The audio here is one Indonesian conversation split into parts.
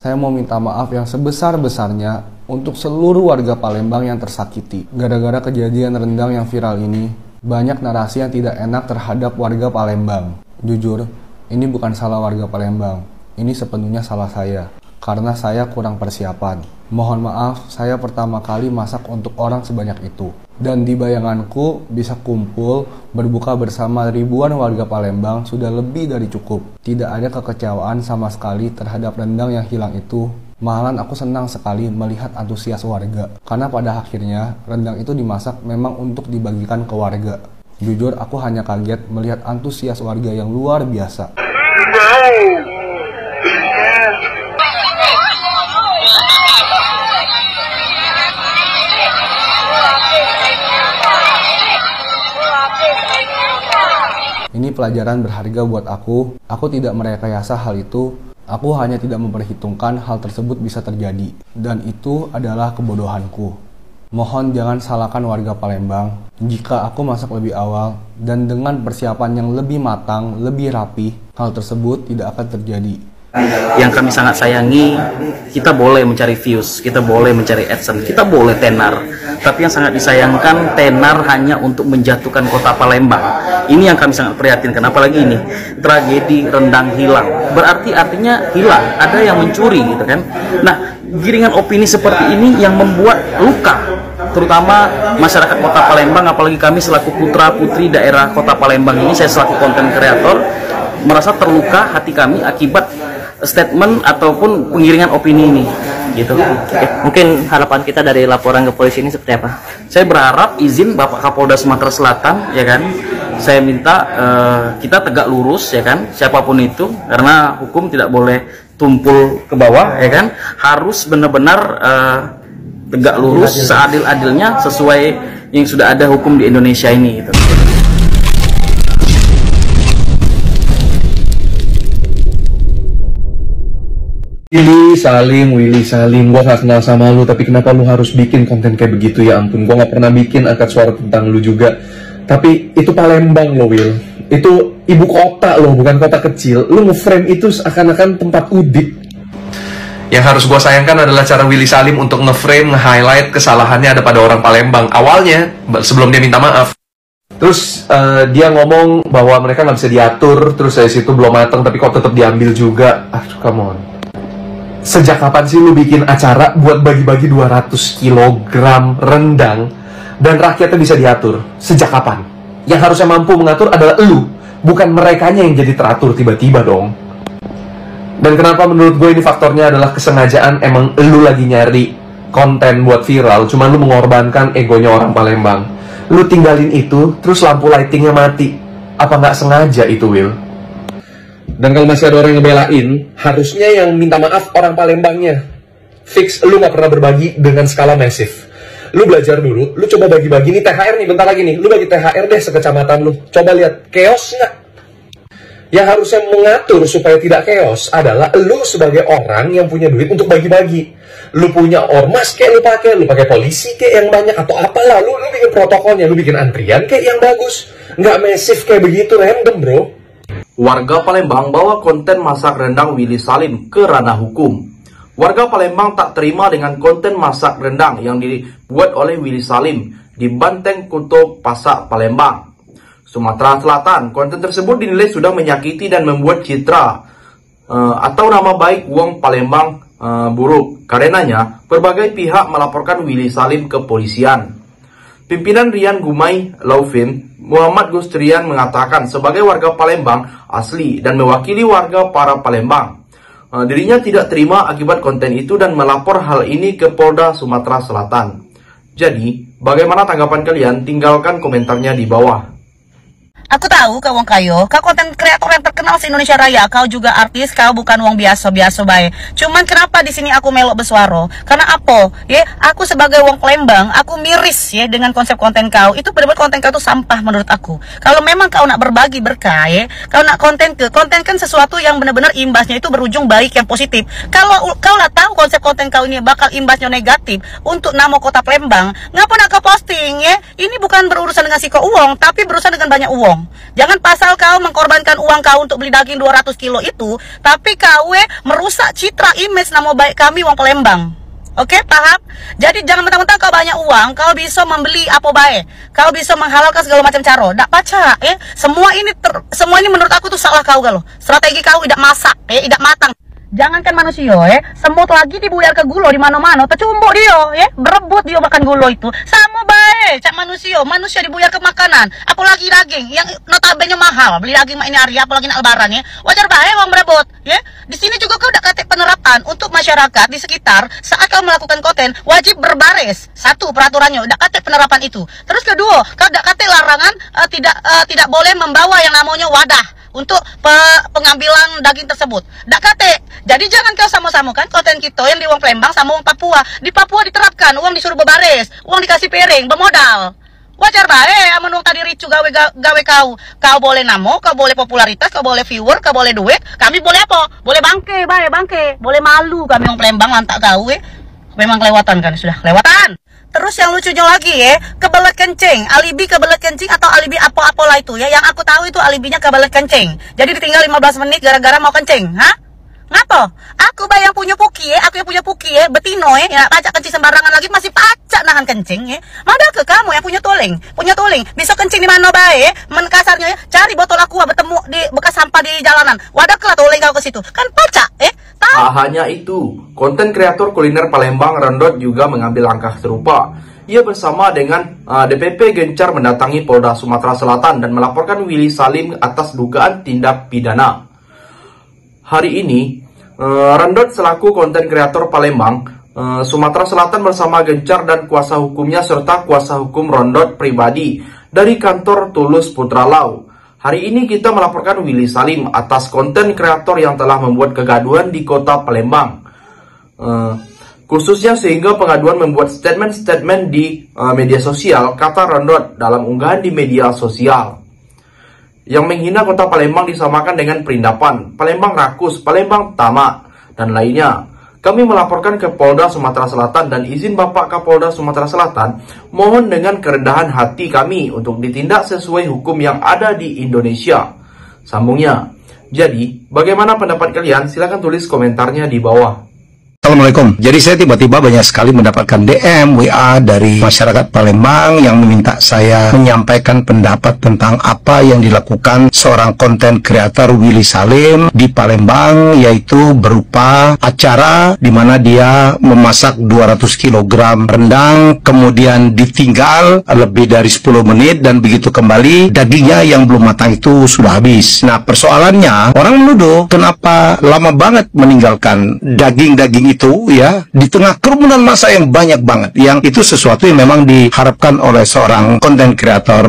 Saya mau minta maaf yang sebesar-besarnya untuk seluruh warga Palembang yang tersakiti. Gara-gara kejadian rendang yang viral ini, banyak narasi yang tidak enak terhadap warga Palembang. Jujur, ini bukan salah warga Palembang. Ini sepenuhnya salah saya, karena saya kurang persiapan. Mohon maaf, saya pertama kali masak untuk orang sebanyak itu. Dan di bayanganku bisa kumpul berbuka bersama ribuan warga Palembang sudah lebih dari cukup. Tidak ada kekecewaan sama sekali terhadap rendang yang hilang itu. Malahan aku senang sekali melihat antusias warga. Karena pada akhirnya rendang itu dimasak memang untuk dibagikan ke warga. Jujur aku hanya kaget melihat antusias warga yang luar biasa. Ini pelajaran berharga buat aku. Aku tidak merekayasa hal itu. Aku hanya tidak memperhitungkan hal tersebut bisa terjadi. Dan itu adalah kebodohanku. Mohon jangan salahkan warga Palembang. Jika aku masak lebih awal dan dengan persiapan yang lebih matang, lebih rapi, hal tersebut tidak akan terjadi. Yang kami sangat sayangi, kita boleh mencari views, kita boleh mencari AdSense, kita boleh tenar. Tapi yang sangat disayangkan, tenar hanya untuk menjatuhkan kota Palembang. Ini yang kami sangat prihatinkan. Apalagi ini, tragedi rendang hilang. Berarti artinya hilang, ada yang mencuri gitu kan. Nah, giringan opini seperti ini yang membuat luka, terutama masyarakat kota Palembang, apalagi kami selaku putra-putri daerah kota Palembang ini, saya selaku konten kreator, merasa terluka hati kami akibat statement ataupun penggiringan opini ini gitu. Mungkin harapan kita dari laporan ke polisi ini seperti apa? Saya berharap izin Bapak Kapolda Sumatera Selatan, ya kan, saya minta kita tegak lurus, ya kan, siapapun itu, karena hukum tidak boleh tumpul ke bawah, ya kan, harus benar-benar tegak lurus, seadil-adilnya sesuai yang sudah ada hukum di Indonesia ini gitu. Willy Salim, gue gak kenal sama lu, tapi kenapa lu harus bikin konten kayak begitu? Ya ampun, gue gak pernah bikin angkat suara tentang lu juga. Tapi itu Palembang lo, Will. Itu ibu kota lo, bukan kota kecil. Lu nge-frame itu seakan-akan tempat udik. Yang harus gue sayangkan adalah cara Willy Salim untuk nge-frame, nge-highlight kesalahannya ada pada orang Palembang. Awalnya, sebelum dia minta maaf, terus dia ngomong bahwa mereka gak bisa diatur, terus dari situ belum matang, tapi kok tetap diambil juga. Aduh, come on. Sejak kapan sih lu bikin acara buat bagi-bagi 200 kg rendang dan rakyatnya bisa diatur? Sejak kapan? Yang harusnya mampu mengatur adalah lu, bukan merekanya yang jadi teratur tiba-tiba dong. Dan kenapa menurut gue ini faktornya adalah kesengajaan, emang lu lagi nyari konten buat viral, cuman lu mengorbankan egonya orang Palembang. Lu tinggalin itu, terus lampu lightingnya mati. Apa nggak sengaja itu, Will? Dan kalau masih ada orang yang ngebelain, harusnya yang minta maaf orang Palembangnya. Fix, lu gak pernah berbagi dengan skala masif. Lu belajar dulu, lu coba bagi-bagi nih THR nih, bentar lagi nih. Lu bagi THR deh sekecamatan lu. Coba lihat, chaos nggak? Yang harusnya mengatur supaya tidak chaos adalah lu sebagai orang yang punya duit untuk bagi-bagi. Lu punya ormas kayak lu pakai polisi kayak yang banyak atau apalah. Lu bikin protokolnya, lu bikin antrian kayak yang bagus. Nggak masif kayak begitu, random bro. Warga Palembang bawa konten masak rendang Willy Salim ke ranah hukum. Warga Palembang tak terima dengan konten masak rendang yang dibuat oleh Willy Salim di Banteng Kuto, Pasak, Palembang, Sumatera Selatan. Konten tersebut dinilai sudah menyakiti dan membuat citra atau nama baik Wong Palembang buruk. Karenanya, berbagai pihak melaporkan Willy Salim ke polisian. Pimpinan Rian Gumai Laufin, Muhammad Gustrian mengatakan sebagai warga Palembang asli dan mewakili warga para Palembang, dirinya tidak terima akibat konten itu dan melapor hal ini ke Polda Sumatera Selatan. Jadi, bagaimana tanggapan kalian? Tinggalkan komentarnya di bawah. Aku tahu kau wong kayo, kau konten kreator yang terkenal se Indonesia Raya, kau juga artis, kau bukan wong biasa-biasa bae. Cuman kenapa di sini aku melok bersuara? Karena apa? Ya, aku sebagai wong Palembang, aku miris ya dengan konsep konten kau. Itu benar-benar konten kau itu sampah menurut aku. Kalau memang kau nak berbagi berkah ya, kau nak konten kan sesuatu yang benar-benar imbasnya itu berujung baik yang positif. Kalau kau lah tahu konsep konten kau ini bakal imbasnya negatif untuk nama kota Palembang, ngapa nak kau posting ya? Ini bukan berurusan dengan si kau uang, tapi berurusan dengan banyak uang. Palembang. Jangan pasal kau mengkorbankan uang kau untuk beli daging 200 kilo itu, tapi kau merusak citra image nama baik kami wong Palembang. Oke, paham? Jadi jangan mentang-mentang kau banyak uang, kau bisa membeli apa baik. Kau bisa menghalalkan segala macam cara. Dak paca, semua ini menurut aku tuh salah kau galo. Strategi kau tidak masak, tidak matang. Jangankan manusia, semut lagi dibuyar ke gulo di mana-mana, tercumbuk dia, berebut dia makan gulo itu. Sama baik, cak manusia dibuyar ke makanan, apalagi daging yang notabene mahal. Beli daging ini hari, apalagi nak lebaran wajar baik wong berebut, Di sini juga kau udah kata penerapan untuk masyarakat di sekitar saat kau melakukan konten wajib berbaris. Satu peraturannya udah kata penerapan itu. Terus kedua, kau udah kata larangan tidak boleh membawa yang namanya wadah untuk pengambilan daging tersebut. Dak kate. Jadi jangan kau sama-samakan konten kita yang di wong Palembang sama wong Papua. Di Papua diterapkan uang disuruh berbaris, uang dikasih piring, bermodal. Wajar bae amun wong tadi ricu gawe kau. Kau boleh namo, kau boleh popularitas, kau boleh viewer, kau boleh duit. Kami boleh apa? Boleh bangke, bangke. Boleh malu kami wong Palembang lantak kau Memang kelewatan kan, sudah kelewatan. Terus yang lucunya lagi kebelet kencing, alibi kebelet kencing atau alibi apa-apalah itu yang aku tahu itu alibinya kebelet kencing. Jadi ditinggal 15 menit gara-gara mau kencing, Ngapa? Aku yang punya puki betino ya pacak kencing sembarangan lagi masih pacak nahan kencing Mana ke kamu yang punya toling, bisa kencing di mana bae, kasarnya cari botol aqua bertemu di bekas sampah di jalanan. Wadahlah toling kau ke situ. Kan pacak, Tak hanya itu, konten kreator kuliner Palembang Rendot juga mengambil langkah serupa. Ia bersama dengan DPP gencar mendatangi Polda Sumatera Selatan dan melaporkan Willy Salim atas dugaan tindak pidana. Hari ini, Rendot selaku konten kreator Palembang, Sumatera Selatan bersama Gencar dan kuasa hukumnya serta kuasa hukum Rendot pribadi dari kantor Tulus Putra Lau. Hari ini kita melaporkan Willy Salim atas konten kreator yang telah membuat kegaduhan di kota Palembang. Khususnya sehingga pengaduan membuat statement-statement di media sosial, kata Rendot dalam unggahan di media sosial. Yang menghina kota Palembang disamakan dengan perindapan, Palembang rakus, Palembang tamak, dan lainnya. Kami melaporkan ke Polda Sumatera Selatan dan izin Bapak Kapolda Sumatera Selatan, mohon dengan kerendahan hati kami untuk ditindak sesuai hukum yang ada di Indonesia. Sambungnya. Jadi, bagaimana pendapat kalian? Silahkan tulis komentarnya di bawah. Assalamualaikum. Jadi saya tiba-tiba banyak sekali mendapatkan DM, WA dari masyarakat Palembang yang meminta saya menyampaikan pendapat tentang apa yang dilakukan seorang konten kreator Willy Salim di Palembang, yaitu berupa acara di mana dia memasak 200 kg rendang, kemudian ditinggal lebih dari 10 menit dan begitu kembali dagingnya yang belum matang itu sudah habis. Nah, persoalannya orang menuduh kenapa lama banget meninggalkan daging-daging itu di tengah kerumunan massa yang banyak banget, yang itu sesuatu yang memang diharapkan oleh seorang konten kreator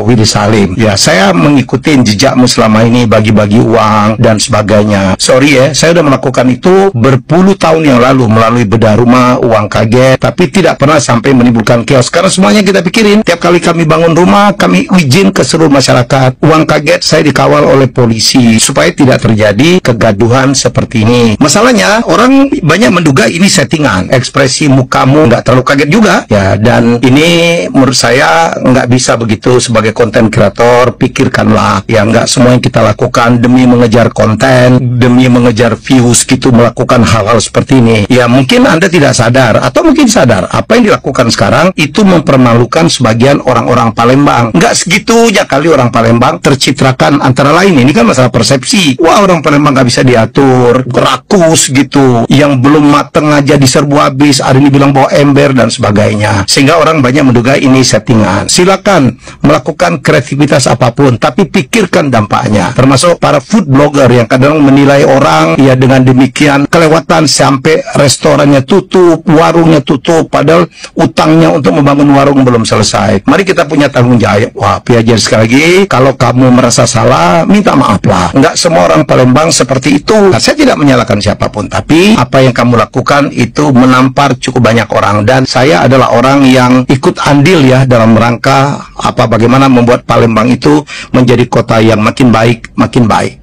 Willy Salim. Ya, saya mengikuti jejakmu selama ini, bagi-bagi uang dan sebagainya. Sorry saya sudah melakukan itu berpuluh tahun yang lalu melalui bedah rumah, uang kaget, tapi tidak pernah sampai menimbulkan chaos karena semuanya kita pikirin. Tiap kali kami bangun rumah, kami izin ke seluruh masyarakat. Uang kaget saya dikawal oleh polisi supaya tidak terjadi kegaduhan seperti ini. Masalahnya orang banyak menduga ini settingan, ekspresi mukamu nggak terlalu kaget juga dan ini menurut saya nggak bisa begitu sebagai konten kreator. Pikirkanlah nggak semua yang kita lakukan demi mengejar konten, demi mengejar views gitu, melakukan hal-hal seperti ini. Ya mungkin Anda tidak sadar atau mungkin sadar apa yang dilakukan sekarang itu mempermalukan sebagian orang-orang Palembang. Nggak segitunya kali orang Palembang tercitrakan, antara lain ini kan masalah persepsi. Wah, orang Palembang nggak bisa diatur, rakus gitu, yang belum mateng aja diserbu habis, hari ini bilang bawa ember dan sebagainya, sehingga orang banyak menduga ini settingan. Silakan melakukan kreativitas apapun, tapi pikirkan dampaknya. Termasuk para food blogger yang kadang menilai orang dengan demikian kelewatan sampai restorannya tutup, warungnya tutup, padahal utangnya untuk membangun warung belum selesai. Mari kita punya tanggung jawab. Wah, Piajar sekali lagi, kalau kamu merasa salah, minta maaf lah. Nggak semua orang Palembang seperti itu. Nah, saya tidak menyalahkan siapapun, tapi apa yang kamu kamu lakukan itu menampar cukup banyak orang, dan saya adalah orang yang ikut andil ya dalam rangka bagaimana membuat Palembang itu menjadi kota yang makin baik.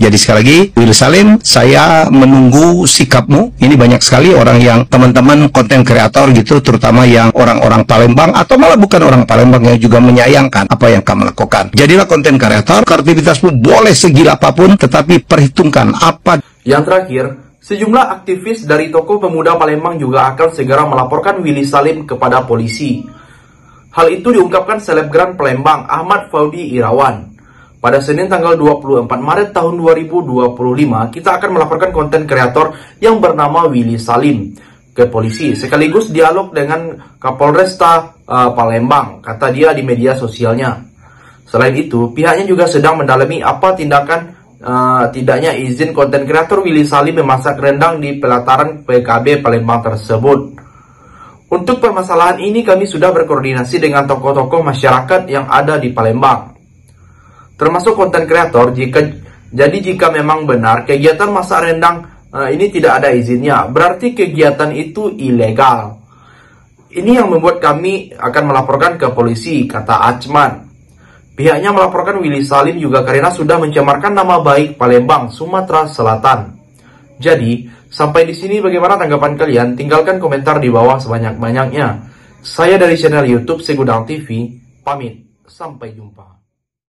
Jadi sekali lagi, Willy Salim, saya menunggu sikapmu. Ini banyak sekali orang yang teman-teman konten kreator gitu, terutama yang orang-orang Palembang atau malah bukan orang Palembang yang juga menyayangkan apa yang kamu lakukan. Jadilah konten kreator, aktivitasmu boleh segila apapun, tetapi perhitungkan apa. Yang terakhir, sejumlah aktivis dari Tokoh Pemuda Palembang juga akan segera melaporkan Willy Salim kepada polisi. Hal itu diungkapkan selebgram Palembang Ahmad Faudi Irawan. Pada Senin tanggal 24 Maret tahun 2025, kita akan melaporkan konten kreator yang bernama Willy Salim ke polisi, sekaligus dialog dengan Kapolresta Palembang, kata dia di media sosialnya. Selain itu, pihaknya juga sedang mendalami apa tindakan tidaknya izin konten kreator Willy Salim memasak rendang di pelataran PKB Palembang tersebut. Untuk permasalahan ini kami sudah berkoordinasi dengan tokoh-tokoh masyarakat yang ada di Palembang, termasuk konten kreator. Jika memang benar kegiatan masak rendang ini tidak ada izinnya, berarti kegiatan itu ilegal. Ini yang membuat kami akan melaporkan ke polisi, kata Achman. Pihaknya melaporkan Willy Salim juga karena sudah mencemarkan nama baik Palembang, Sumatera Selatan. Jadi, sampai di sini bagaimana tanggapan kalian? Tinggalkan komentar di bawah sebanyak-banyaknya. Saya dari channel YouTube Segudang TV, pamit. Sampai jumpa.